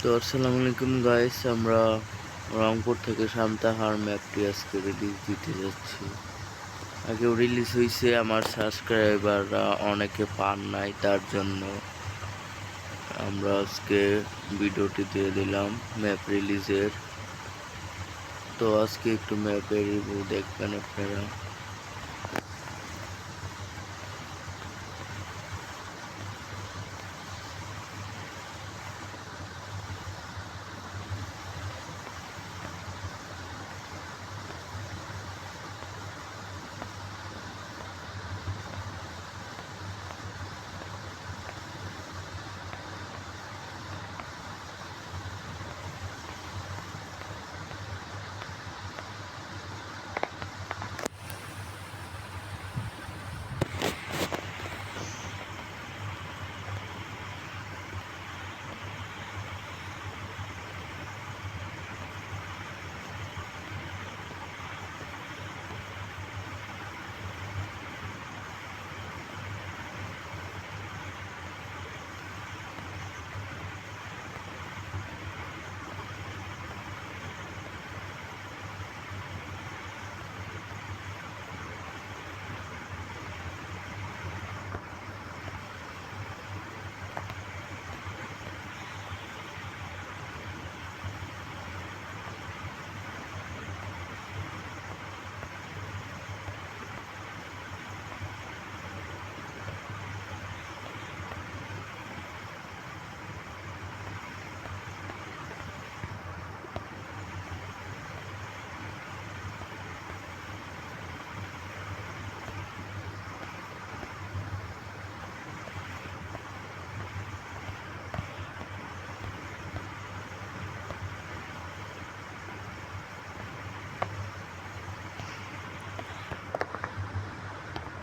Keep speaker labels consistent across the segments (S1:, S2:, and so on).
S1: তো আসসালামু আলাইকুম গাইস, আমরা রংপুর থেকে সান্তাহার ম্যাপটি আজকে রিলিজ দিতে যাচ্ছি। আগেও রিলিজ হয়েছে, আমার সাবস্ক্রাইবাররা অনেকে পান নাই, তার জন্য আমরা আজকে ভিডিওটি দিয়ে দিলাম ম্যাপ রিলিজের। তো আজকে একটু ম্যাপের রিভিউ দেখবেন আপনারা।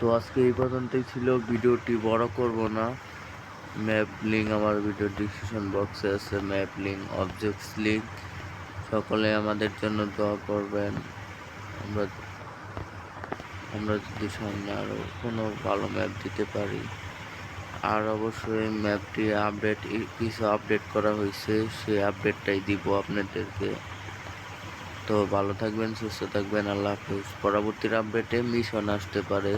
S1: তো আজকে এই পর্যন্তই ছিল, ভিডিওটি বড় করব না। ম্যাপ লিঙ্ক আমার ভিডিও ডিসক্রিপশন বক্সে আছে, ম্যাপ লিঙ্ক, অবজেক্টস লিঙ্ক। সকলে আমাদের জন্য দোয়া করবেন। আমরা আমরা যদি সামনে আরও কোনো ভালো ম্যাপ দিতে পারি। আর অবশ্যই ম্যাপটি কিছু আপডেট করা হয়েছে, সেই আপডেটটাই দিব আপনাদেরকে। তো ভালো থাকবেন, সুস্থ থাকবেন, আল্লাহ হাফেজ। পরবর্তী আপডেটে মিশন আসতে পারে।